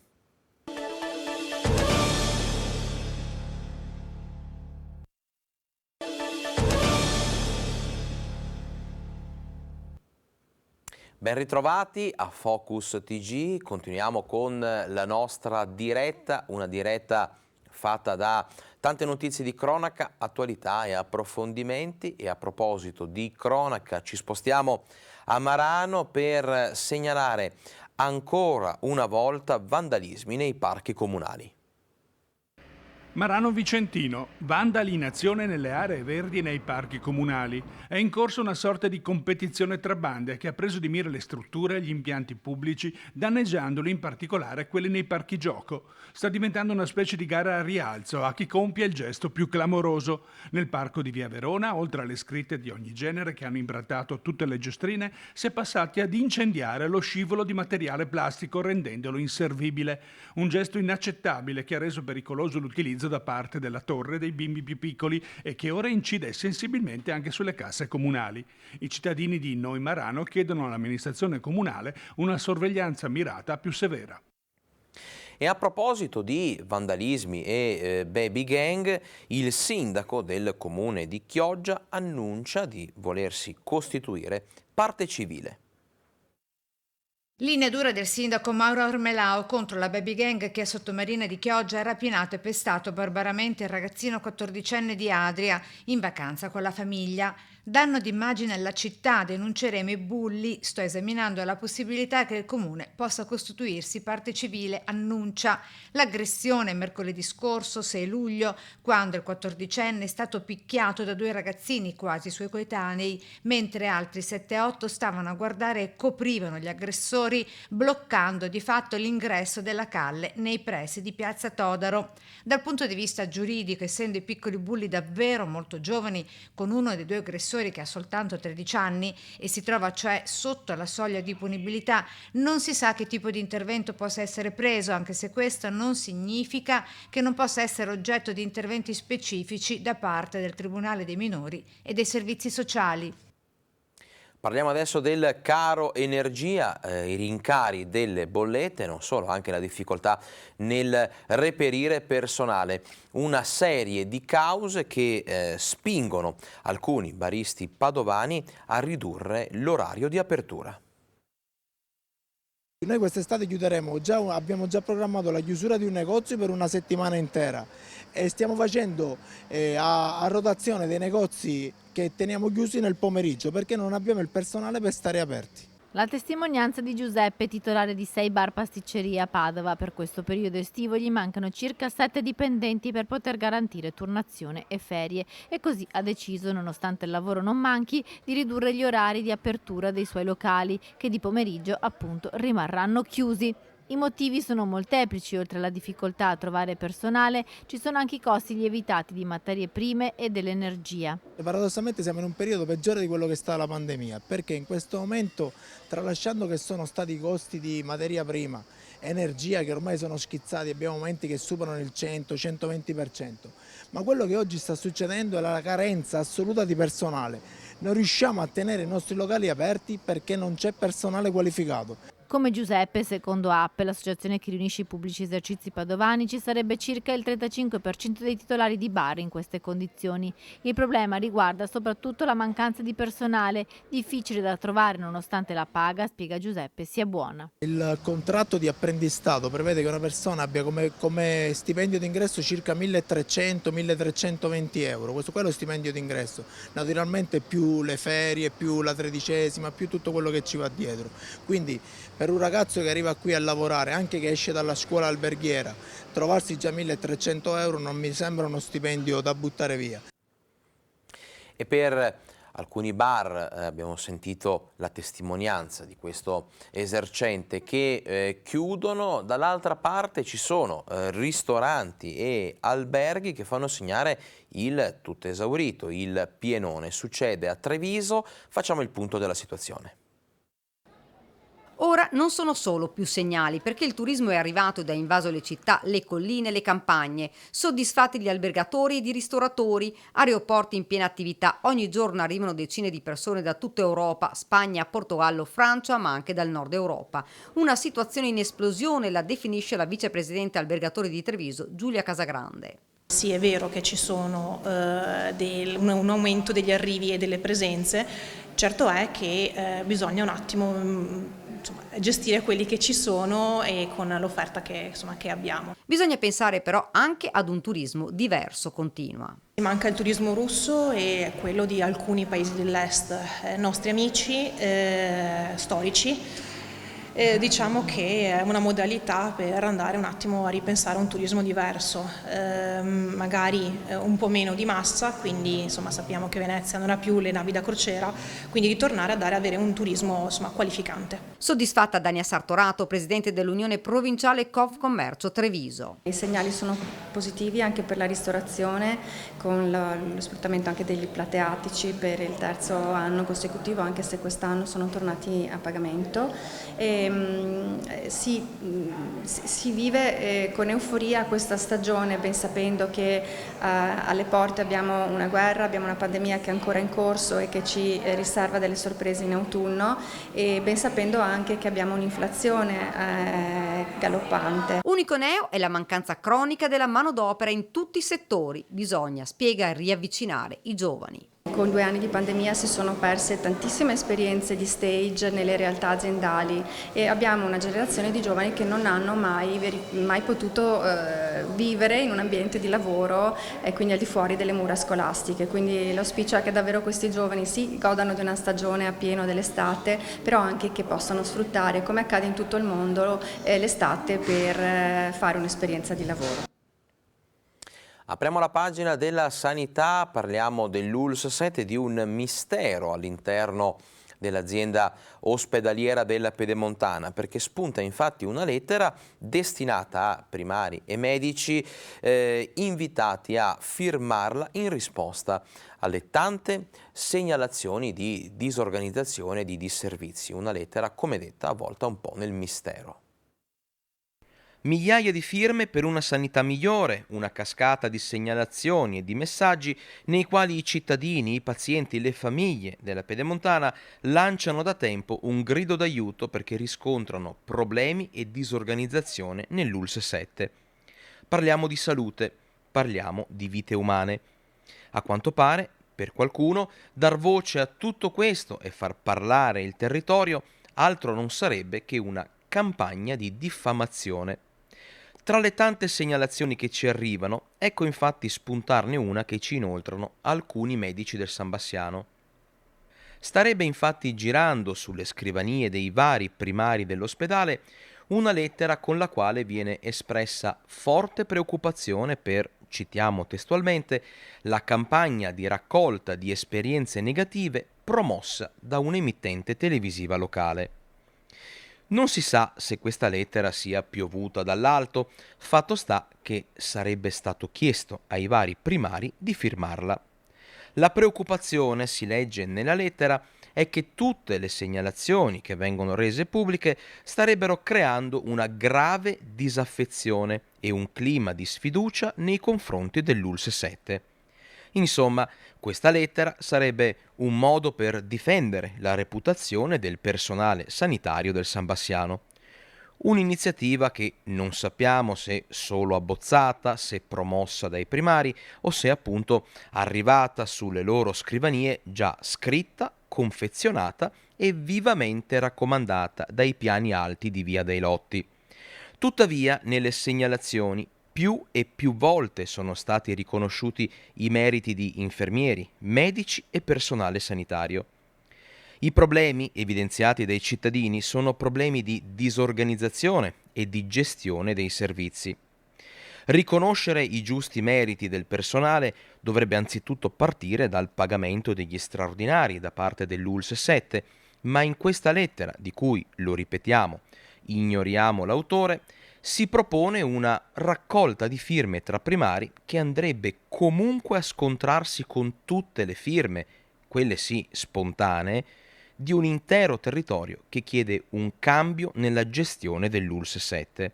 Ben ritrovati a Focus TG, continuiamo con la nostra diretta, una diretta fatta da tante notizie di cronaca, attualità e approfondimenti. E a proposito di cronaca ci spostiamo a Marano per segnalare ancora una volta vandalismi nei parchi comunali. Marano Vicentino, vandali in azione nelle aree verdi e nei parchi comunali. È in corso una sorta di competizione tra bande che ha preso di mira le strutture e gli impianti pubblici, danneggiandoli in particolare quelli nei parchi gioco. Sta diventando una specie di gara a rialzo a chi compie il gesto più clamoroso. Nel parco di Via Verona, oltre alle scritte di ogni genere che hanno imbrattato tutte le giostrine, si è passati ad incendiare lo scivolo di materiale plastico rendendolo inservibile. Un gesto inaccettabile che ha reso pericoloso l'utilizzo utilizzo da parte della torre dei bimbi più piccoli e che ora incide sensibilmente anche sulle casse comunali. I cittadini di Noimarano chiedono all'amministrazione comunale una sorveglianza mirata più severa. E a proposito di vandalismi e baby gang, il sindaco del comune di Chioggia annuncia di volersi costituire parte civile. Linea dura del sindaco Mauro Ormelao contro la baby gang che a Sottomarina di Chioggia ha rapinato e pestato barbaramente il ragazzino 14enne di Adria in vacanza con la famiglia. Danno d'immagine alla città, denunceremo i bulli, sto esaminando la possibilità che il comune possa costituirsi parte civile, annuncia. L'aggressione mercoledì scorso, 6 luglio, quando il 14enne è stato picchiato da 2 ragazzini quasi suoi coetanei, mentre altri 7-8 stavano a guardare e coprivano gli aggressori, bloccando di fatto l'ingresso della calle nei pressi di Piazza Todaro. Dal punto di vista giuridico, essendo i piccoli bulli davvero molto giovani, con uno dei 2 aggressori che ha soltanto 13 anni e si trova cioè sotto la soglia di punibilità, non si sa che tipo di intervento possa essere preso, anche se questo non significa che non possa essere oggetto di interventi specifici da parte del Tribunale dei minori e dei servizi sociali. Parliamo adesso del caro energia, i rincari delle bollette, non solo, anche la difficoltà nel reperire personale. Una serie di cause che spingono alcuni baristi padovani a ridurre l'orario di apertura. Noi quest'estate chiuderemo, abbiamo già programmato la chiusura di un negozio per una settimana intera e stiamo facendo a rotazione dei negozi che teniamo chiusi nel pomeriggio perché non abbiamo il personale per stare aperti. La testimonianza di Giuseppe, titolare di 6 bar pasticceria a Padova. Per questo periodo estivo gli mancano circa 7 dipendenti per poter garantire turnazione e ferie e così ha deciso, nonostante il lavoro non manchi, di ridurre gli orari di apertura dei suoi locali che di pomeriggio appunto rimarranno chiusi. I motivi sono molteplici, oltre alla difficoltà a trovare personale ci sono anche i costi lievitati di materie prime e dell'energia. Paradossalmente siamo in un periodo peggiore di quello che sta la pandemia, perché in questo momento, tralasciando che sono stati i costi di materia prima, energia che ormai sono schizzati, abbiamo aumenti che superano il 100-120%, ma quello che oggi sta succedendo è la carenza assoluta di personale. Non riusciamo a tenere i nostri locali aperti perché non c'è personale qualificato. Come Giuseppe, secondo App, l'associazione che riunisce i pubblici esercizi padovani, ci sarebbe circa il 35% dei titolari di bar in queste condizioni. Il problema riguarda soprattutto la mancanza di personale, difficile da trovare nonostante la paga, spiega Giuseppe, sia buona. Il contratto di apprendistato prevede che una persona abbia come stipendio d'ingresso circa 1.300-1.320 euro, questo è lo stipendio d'ingresso, naturalmente più le ferie, più la 13ª, più tutto quello che ci va dietro. Quindi per un ragazzo che arriva qui a lavorare, anche che esce dalla scuola alberghiera, trovarsi già 1.300 euro non mi sembra uno stipendio da buttare via. E per alcuni bar abbiamo sentito la testimonianza di questo esercente che chiudono, dall'altra parte ci sono ristoranti e alberghi che fanno segnare il tutto esaurito, il pienone. Succede a Treviso, facciamo il punto della situazione. Ora non sono solo più segnali, perché il turismo è arrivato ed ha invaso le città, le colline, le campagne. Soddisfatti gli albergatori ed i ristoratori, aeroporti in piena attività. Ogni giorno arrivano decine di persone da tutta Europa, Spagna, Portogallo, Francia, ma anche dal nord Europa. Una situazione in esplosione, la definisce la vicepresidente albergatori di Treviso, Giulia Casagrande. Sì, è vero che ci sono un aumento degli arrivi e delle presenze, certo è che bisogna un attimo gestire quelli che ci sono e con l'offerta che abbiamo. Bisogna pensare però anche ad un turismo diverso, continua. Manca il turismo russo e quello di alcuni paesi dell'est, nostri amici storici. Diciamo che è una modalità per andare un attimo a ripensare un turismo diverso, magari un po' meno di massa, quindi insomma sappiamo che Venezia non ha più le navi da crociera, quindi ritornare ad avere un turismo qualificante. Soddisfatta Dania Sartorato, presidente dell'Unione Provinciale Confcommercio Treviso. I segnali sono positivi anche per la ristorazione, con lo sfruttamento anche degli plateatici per il 3° anno consecutivo, anche se quest'anno sono tornati a pagamento. si vive con euforia questa stagione, ben sapendo che alle porte abbiamo una guerra, abbiamo una pandemia che è ancora in corso e che ci riserva delle sorprese in autunno, e ben sapendo anche che abbiamo un'inflazione galoppante. Unico neo è la mancanza cronica della manodopera in tutti i settori. Bisogna, spiega, riavvicinare i giovani. Con 2 anni di pandemia si sono perse tantissime esperienze di stage nelle realtà aziendali e abbiamo una generazione di giovani che non hanno mai potuto vivere in un ambiente di lavoro e quindi al di fuori delle mura scolastiche. Quindi l'auspicio è che davvero questi giovani godano di una stagione a pieno dell'estate, però anche che possano sfruttare, come accade in tutto il mondo, l'estate per fare un'esperienza di lavoro. Apriamo la pagina della sanità, parliamo dell'ULSS 7, di un mistero all'interno dell'azienda ospedaliera della Pedemontana, perché spunta infatti una lettera destinata a primari e medici invitati a firmarla in risposta alle tante segnalazioni di disorganizzazione e di disservizi. Una lettera, come detta, avvolta un po' nel mistero. Migliaia di firme per una sanità migliore, una cascata di segnalazioni e di messaggi nei quali i cittadini, i pazienti e le famiglie della Pedemontana lanciano da tempo un grido d'aiuto perché riscontrano problemi e disorganizzazione nell'ULSS 7. Parliamo di salute, parliamo di vite umane. A quanto pare, per qualcuno, dar voce a tutto questo e far parlare il territorio altro non sarebbe che una campagna di diffamazione. Tra le tante segnalazioni che ci arrivano, ecco infatti spuntarne una che ci inoltrano alcuni medici del San Bassiano. Starebbe infatti girando sulle scrivanie dei vari primari dell'ospedale una lettera con la quale viene espressa forte preoccupazione per, citiamo testualmente, la campagna di raccolta di esperienze negative promossa da un'emittente televisiva locale. Non si sa se questa lettera sia piovuta dall'alto, fatto sta che sarebbe stato chiesto ai vari primari di firmarla. La preoccupazione, si legge nella lettera, è che tutte le segnalazioni che vengono rese pubbliche starebbero creando una grave disaffezione e un clima di sfiducia nei confronti dell'ULSS 7. Insomma, questa lettera sarebbe un modo per difendere la reputazione del personale sanitario del San Bassiano. Un'iniziativa che non sappiamo se solo abbozzata, se promossa dai primari o se appunto arrivata sulle loro scrivanie già scritta, confezionata e vivamente raccomandata dai piani alti di Via dei Lotti. Tuttavia, nelle segnalazioni più e più volte sono stati riconosciuti i meriti di infermieri, medici e personale sanitario. I problemi evidenziati dai cittadini sono problemi di disorganizzazione e di gestione dei servizi. Riconoscere i giusti meriti del personale dovrebbe anzitutto partire dal pagamento degli straordinari da parte dell'ULSS 7, ma in questa lettera, di cui, lo ripetiamo, ignoriamo l'autore, si propone una raccolta di firme tra primari che andrebbe comunque a scontrarsi con tutte le firme, quelle sì spontanee, di un intero territorio che chiede un cambio nella gestione dell'ULSS 7.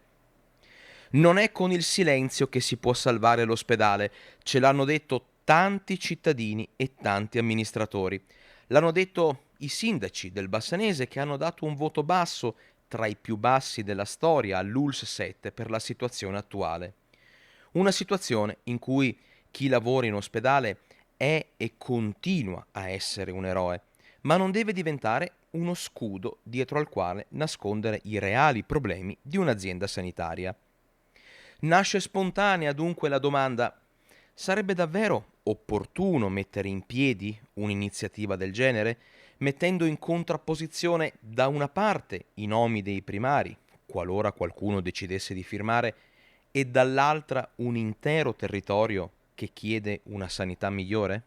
Non è con il silenzio che si può salvare l'ospedale, ce l'hanno detto tanti cittadini e tanti amministratori. L'hanno detto i sindaci del Bassanese che hanno dato un voto basso, tra i più bassi della storia, all'ULSS 7 per la situazione attuale. Una situazione in cui chi lavora in ospedale è e continua a essere un eroe, ma non deve diventare uno scudo dietro al quale nascondere i reali problemi di un'azienda sanitaria. Nasce spontanea dunque la domanda: sarebbe davvero opportuno mettere in piedi un'iniziativa del genere, mettendo in contrapposizione da una parte i nomi dei primari, qualora qualcuno decidesse di firmare, e dall'altra un intero territorio che chiede una sanità migliore?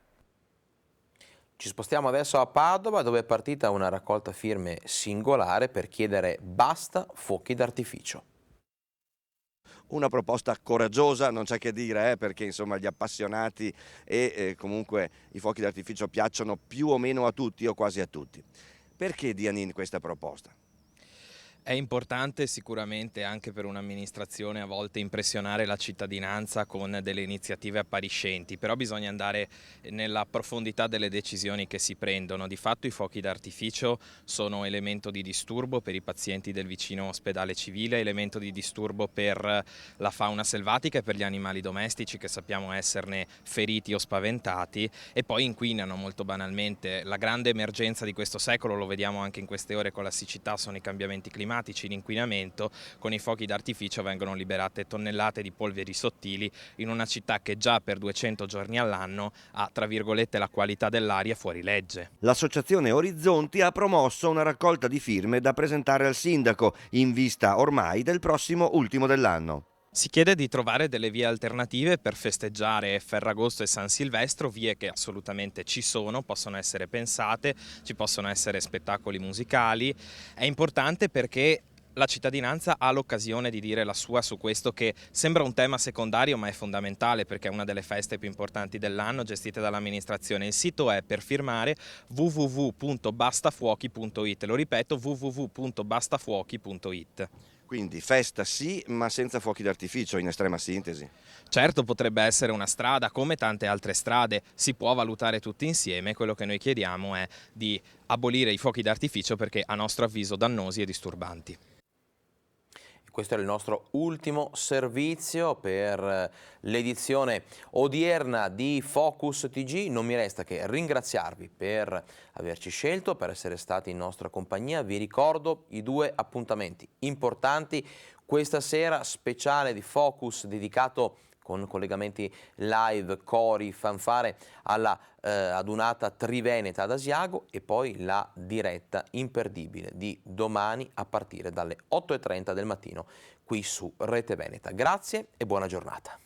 Ci spostiamo adesso a Padova, dove è partita una raccolta firme singolare per chiedere basta fuochi d'artificio. Una proposta coraggiosa, non c'è che dire, perché insomma gli appassionati e comunque i fuochi d'artificio piacciono più o meno a tutti o quasi a tutti. Perché Dianin questa proposta? È importante sicuramente anche per un'amministrazione a volte impressionare la cittadinanza con delle iniziative appariscenti, però bisogna andare nella profondità delle decisioni che si prendono. Di fatto i fuochi d'artificio sono elemento di disturbo per i pazienti del vicino ospedale civile, elemento di disturbo per la fauna selvatica e per gli animali domestici che sappiamo esserne feriti o spaventati, e poi inquinano molto banalmente. La grande emergenza di questo secolo, lo vediamo anche in queste ore con la siccità, sono i cambiamenti climatici, l'inquinamento. Con i fuochi d'artificio vengono liberate tonnellate di polveri sottili in una città che già per 200 giorni all'anno ha, tra virgolette, la qualità dell'aria fuori legge. L'associazione Orizzonti ha promosso una raccolta di firme da presentare al sindaco in vista ormai del prossimo ultimo dell'anno. Si chiede di trovare delle vie alternative per festeggiare Ferragosto e San Silvestro, vie che assolutamente ci sono, possono essere pensate, ci possono essere spettacoli musicali. È importante perché la cittadinanza ha l'occasione di dire la sua su questo, che sembra un tema secondario ma è fondamentale perché è una delle feste più importanti dell'anno gestite dall'amministrazione. Il sito è, per firmare, www.bastafuochi.it, lo ripeto, www.bastafuochi.it. Quindi festa sì, ma senza fuochi d'artificio, in estrema sintesi. Certo, potrebbe essere una strada, come tante altre strade, si può valutare tutti insieme. Quello che noi chiediamo è di abolire i fuochi d'artificio perché a nostro avviso dannosi e disturbanti. Questo è il nostro ultimo servizio per l'edizione odierna di Focus TG. Non mi resta che ringraziarvi per averci scelto, per essere stati in nostra compagnia. Vi ricordo i due appuntamenti importanti. Questa sera speciale di Focus dedicato con collegamenti live, cori, fanfare alla adunata triveneta ad Asiago, e poi la diretta imperdibile di domani a partire dalle 8:30 del mattino qui su Rete Veneta. Grazie e buona giornata.